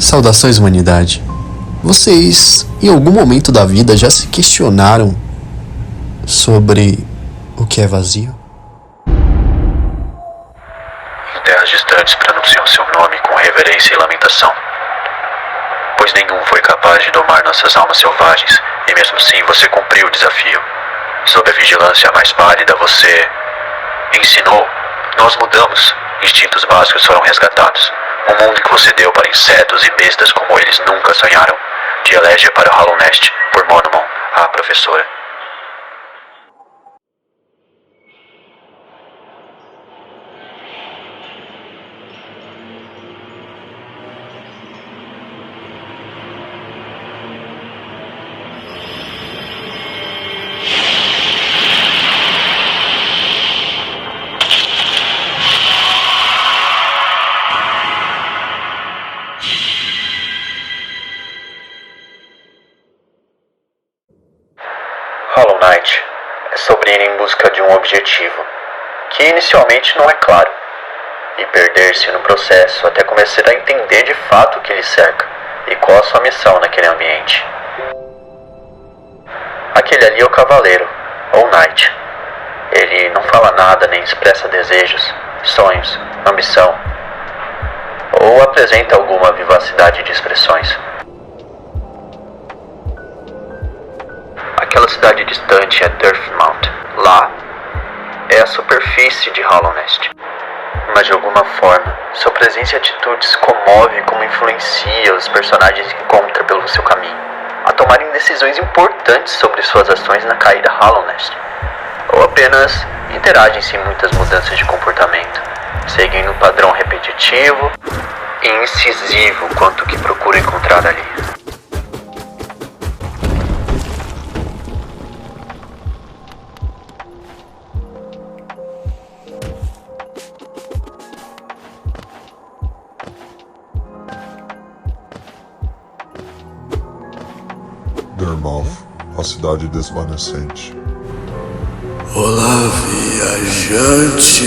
Saudações, humanidade. Vocês, em algum momento da vida, já se questionaram sobre o que é vazio? Em terras distantes pronunciam seu nome com reverência e lamentação, pois nenhum foi capaz de domar nossas almas selvagens, e mesmo assim você cumpriu o desafio. Sob a vigilância mais pálida, você ensinou, nós mudamos, instintos básicos foram resgatados. Um mundo que você deu para insetos e bestas como eles nunca sonharam. De Elégia para Hollow Nest, por Monomon, a professora. Hollow Knight é sobre ir em busca de um objetivo, que inicialmente não é claro, e perder-se no processo até começar a entender de fato o que lhe cerca e qual a sua missão naquele ambiente. Aquele ali é o cavaleiro, ou Knight. Ele não fala nada nem expressa desejos, sonhos, ambição, ou apresenta alguma vivacidade de expressões. Aquela cidade distante é Turfmount. Lá é a superfície de Hollow Nest. Mas de alguma forma, sua presença e atitudes comove como influencia os personagens que encontra pelo seu caminho a tomarem decisões importantes sobre suas ações na caída Hollow Nest, ou apenas interagem sem muitas mudanças de comportamento, seguindo um padrão repetitivo e incisivo quanto o que procura encontrar ali. Dermouth, a cidade desvanecente. Olá, viajante.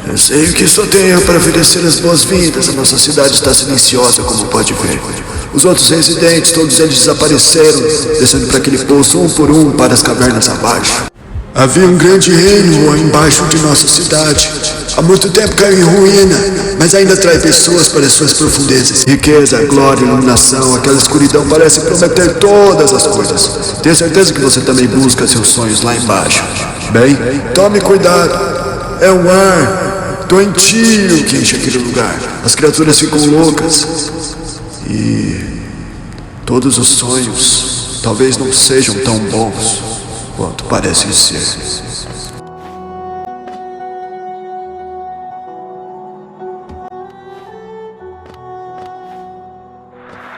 Eu sei que só tenho para oferecer as boas-vindas. A nossa cidade está silenciosa, como pode ver. Os outros residentes, todos eles desapareceram, descendo para aquele poço um por um para as cavernas abaixo. Havia um grande reino embaixo de nossa cidade. Há muito tempo caiu em ruína, mas ainda atrai pessoas para as suas profundezas. Riqueza, glória, iluminação, aquela escuridão parece prometer todas as coisas. Tenho certeza que você também busca seus sonhos lá embaixo. Bem, tome cuidado. É um ar doentio que enche aquele lugar. As criaturas ficam loucas. E todos os sonhos talvez não sejam tão bons quanto parecem ser.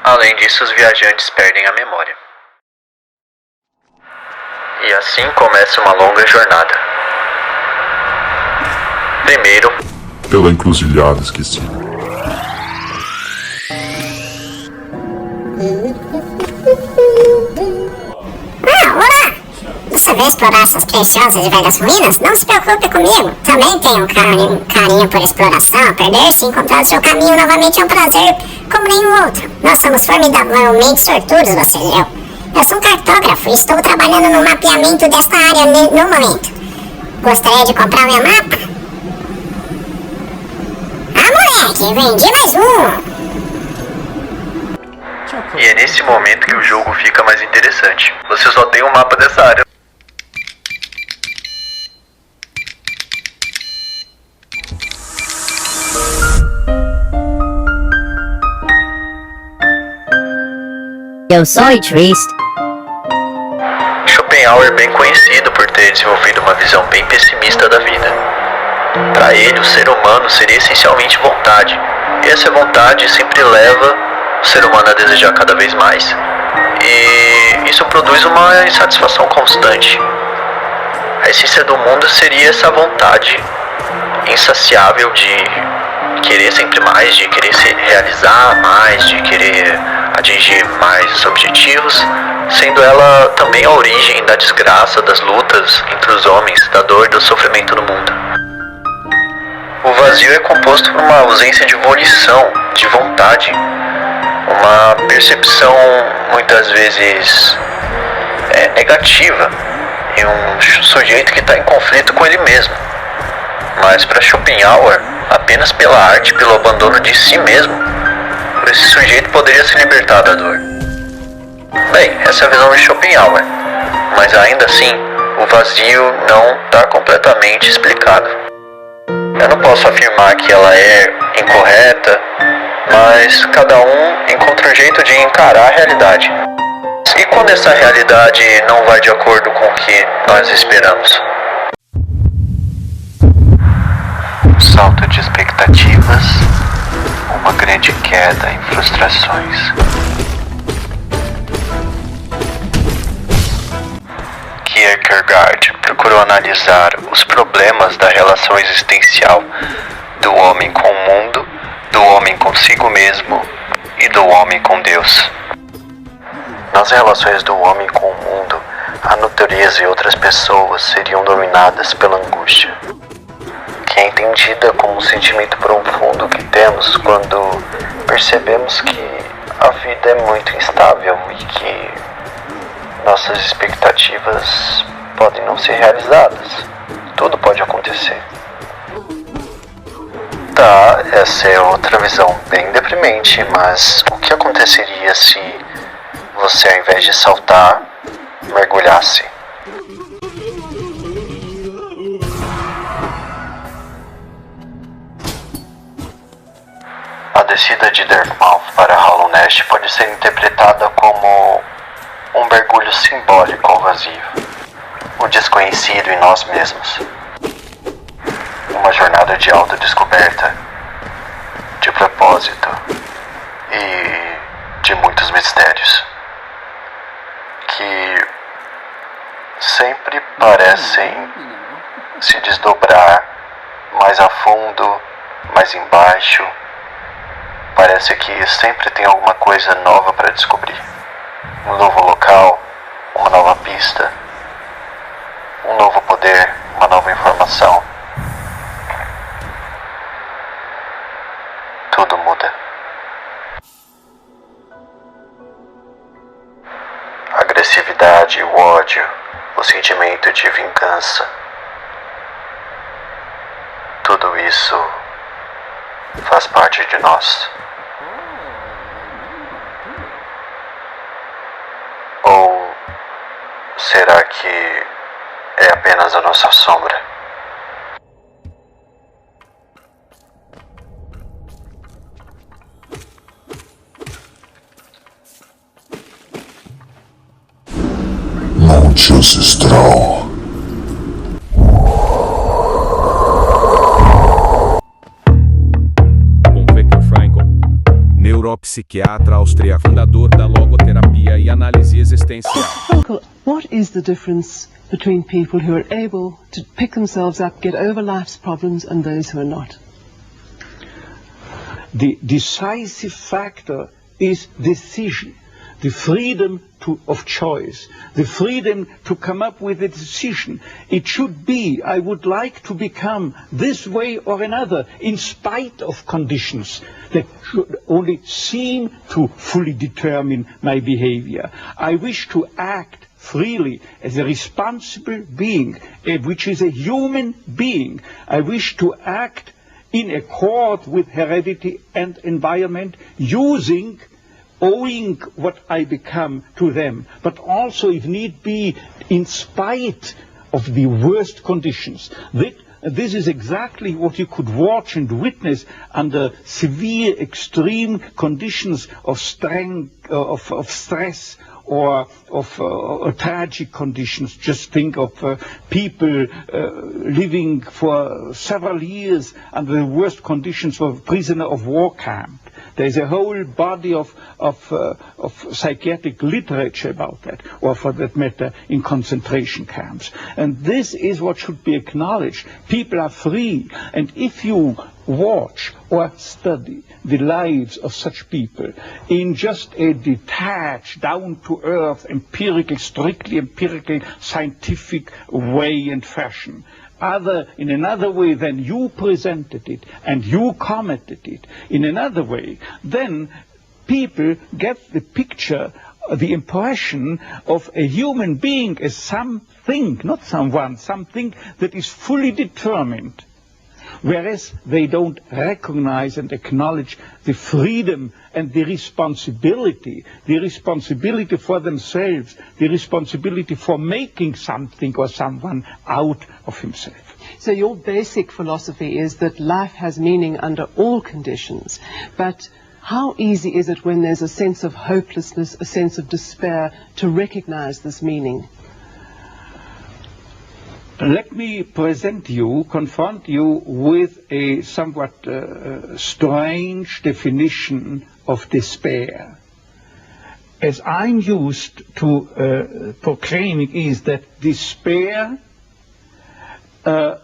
Além disso, os viajantes perdem a memória. E assim começa uma longa jornada. Primeiro, Pela encruzilhada esquecida. Olá! Você veio explorar essas preciosas e velhas ruínas? Não se preocupe comigo. Também tenho um carinho por exploração. Perder-se e encontrar o seu caminho novamente é um prazer como nenhum outro. Nós somos formidavelmente sortudos, você e eu. Eu sou um cartógrafo e estou trabalhando no mapeamento desta área no momento. Gostaria de comprar meu mapa? Ah, moleque, vendi mais um! e é nesse momento que o jogo fica mais interessante. Você só tem um mapa dessa área. Eu sou triste. Shopenhauer é bem conhecido por ter desenvolvido uma visão bem pessimista da vida. Para ele, o ser humano seria essencialmente vontade, e essa vontade sempre leva o ser humano a desejar cada vez mais, e isso produz uma insatisfação constante. A essência do mundo seria essa vontade insaciável de querer sempre mais, de querer se realizar mais, de querer atingir mais objetivos, sendo ela também a origem da desgraça, das lutas entre os homens, da dor e do sofrimento no mundo. O vazio é composto por uma ausência de volição, de vontade, uma percepção muitas vezes negativa em um sujeito que está em conflito com ele mesmo. Mas para Shopenhauer, apenas pela arte, pelo abandono de si mesmo, esse sujeito poderia se libertar da dor. Bem, essa é a visão de Shopenhauer, mas ainda assim, o vazio não está completamente explicado. Eu não posso afirmar que ela é incorreta, mas cada um encontra um jeito de encarar a realidade. E quando essa realidade não vai de acordo com o que nós esperamos? Salto de expectativas, uma grande queda em frustrações. Kierkegaard procurou analisar os problemas da relação existencial do homem com o mundo, do homem consigo mesmo e do homem com Deus. Nas relações do homem com o mundo, a natureza e outras pessoas seriam dominadas pela angústia, que é entendida como um sentimento profundo que temos quando percebemos que a vida é muito instável e que nossas expectativas podem não ser realizadas. Tudo pode acontecer. Tá, essa é outra visão bem deprimente, mas o que aconteceria se você, ao invés de saltar, mergulhasse? A descida de Dartmouth para Hollow Nest pode ser interpretada como um mergulho simbólico ao vazio, o desconhecido em nós mesmos. Uma jornada de autodescoberta, de propósito e de muitos mistérios que sempre parecem se desdobrar mais a fundo, mais embaixo. Parece que sempre tem alguma coisa nova para descobrir. Um novo local, uma nova pista, um novo poder, uma nova informação. Tudo muda. A agressividade, o ódio, o sentimento de vingança. Tudo isso faz parte de nós. Ou será que é apenas a nossa sombra? Monte ancestral. Com Viktor Frankl, neuropsiquiatra austríaco, fundador da logoterapia e análise existencial. Frankl, what is the difference between people who are able to pick themselves up, get over life's problems, and those who are not? The decisive factor is decision, the freedom of choice, the freedom to come up with a decision. It should be, I would like to become this way or another, in spite of conditions that should only seem to fully determine my behavior. I wish to act freely as a responsible being, which is a human being. I wish to act in accord with heredity and environment, owing what I become to them, but also, if need be, in spite of the worst conditions. This is exactly what you could watch and witness under severe, extreme conditions of stress or of tragic conditions. Just think of people living for several years under the worst conditions of a prisoner of war camp. There is a whole body of psychiatric literature about that, or for that matter, in concentration camps. And this is what should be acknowledged. People are free, and if you watch or study the lives of such people in just a detached, down-to-earth, empirical, strictly empirical, scientific way and fashion, in another way than you presented it, and you commented it in another way, then people get the picture, the impression of a human being as something, not someone, something that is fully determined. Whereas they don't recognize and acknowledge the freedom and the responsibility for themselves, the responsibility for making something or someone out of himself. So your basic philosophy is that life has meaning under all conditions, but how easy is it when there's a sense of hopelessness, a sense of despair, to recognize this meaning? Let me confront you with a somewhat strange definition of despair. As I'm used to proclaiming is that despair can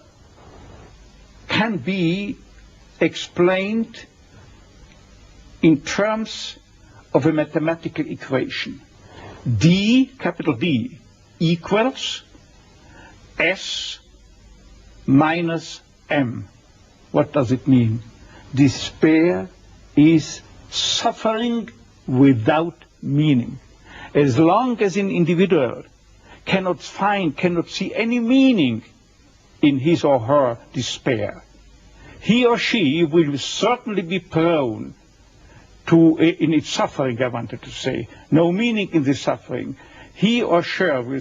be explained in terms of a mathematical equation. D, capital D, equals S minus M. What does it mean? Despair is suffering without meaning. As long as an individual cannot see any meaning in his or her despair, he or she will certainly be prone to, in its suffering, I wanted to say, no meaning in the suffering. He or she will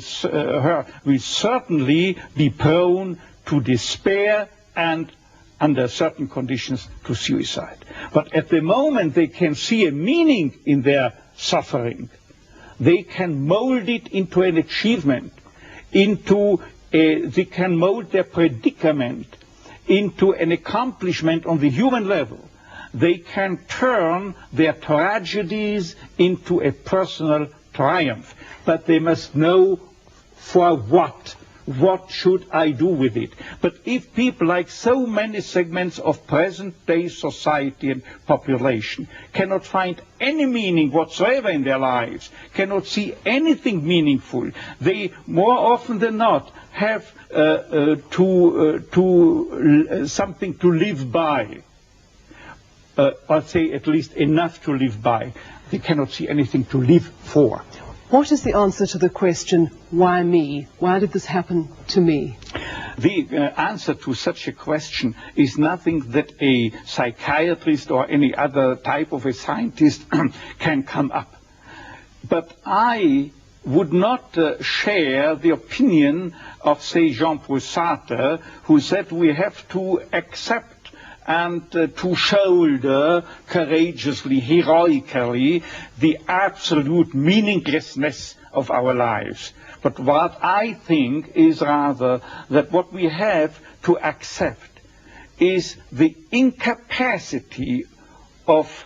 certainly be prone to despair and, under certain conditions, to suicide. But at the moment they can see a meaning in their suffering, they can mold it into an achievement, they can mold their predicament into an accomplishment on the human level. They can turn their tragedies into a personal triumph. But they must know for what. What should I do with it? But if people, like so many segments of present-day society and population, cannot find any meaning whatsoever in their lives, cannot see anything meaningful, they more often than not have something to live by, or say at least enough to live by. They cannot see anything to live for. What is the answer to the question, why me? Why did this happen to me? The answer to such a question is nothing that a psychiatrist or any other type of a scientist can come up. But I would not share the opinion of, say, Jean-Paul Sartre, who said we have to accept and to shoulder courageously, heroically, the absolute meaninglessness of our lives. But what I think is rather that what we have to accept is the incapacity of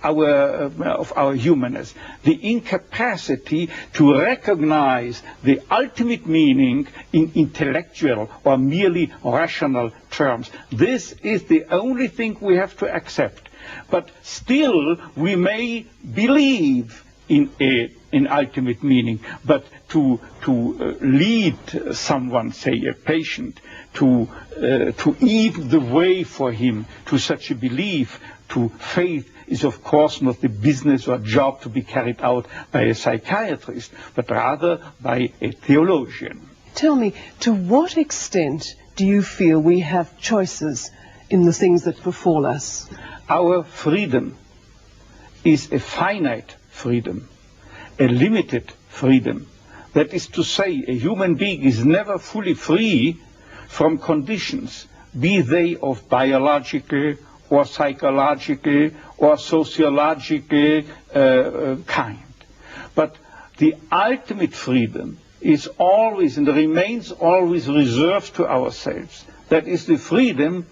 our humanness, the incapacity to recognize the ultimate meaning in intellectual or merely rational terms. This is the only thing we have to accept. But still, we may believe in ultimate meaning, but to lead someone, say a patient, to even the way for him to such a belief, to faith, is of course not the business or job to be carried out by a psychiatrist, but rather by a theologian. Tell me, to what extent do you feel we have choices in the things that befall us? Our freedom is a finite freedom, a limited freedom. That is to say, a human being is never fully free from conditions, be they of biological or psychological or sociological kind. But the ultimate freedom is always and remains always reserved to ourselves. That is the freedom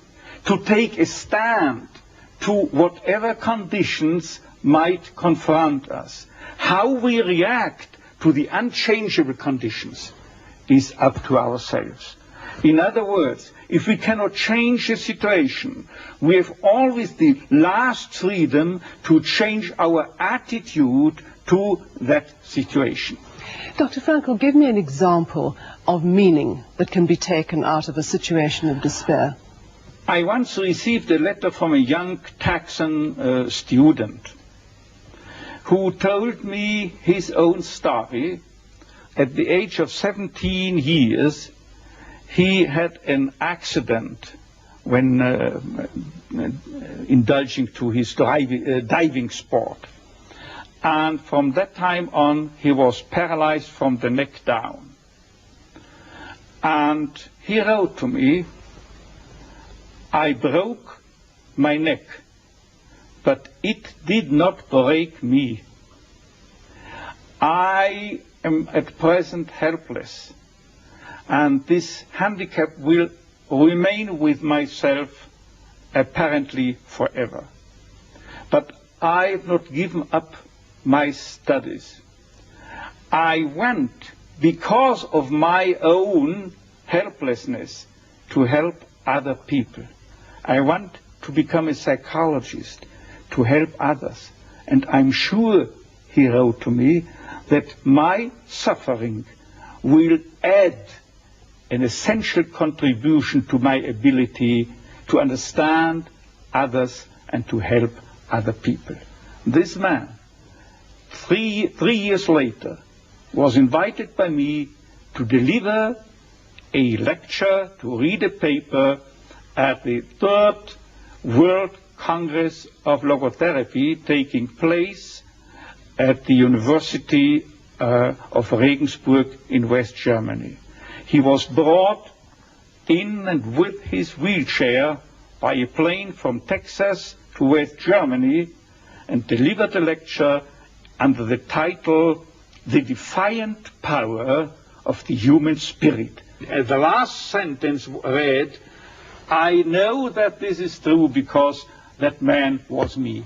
to take a stand to whatever conditions might confront us. How we react to the unchangeable conditions is up to ourselves. In other words, if we cannot change a situation, we have always the last freedom to change our attitude to that situation. Dr. Frankl, give me an example of meaning that can be taken out of a situation of despair. I once received a letter from a young Texan student who told me his own story. At the age of 17 years, he had an accident when indulging to his diving sport. And from that time on, he was paralyzed from the neck down. And he wrote to me, I broke my neck, but it did not break me. I am at present helpless, and this handicap will remain with myself apparently forever. But I have not given up my studies. I went, because of my own helplessness, to help other people. I want to become a psychologist, to help others. And I'm sure, he wrote to me, that my suffering will add an essential contribution to my ability to understand others and to help other people. This man, three years later, was invited by me to deliver a lecture, to read a paper at the 3rd World Congress of Logotherapy taking place at the University of Regensburg in West Germany. He was brought in and with his wheelchair by a plane from Texas to West Germany and delivered a lecture under the title, The Defiant Power of the Human Spirit. The last sentence read, I know that this is true because that man was me.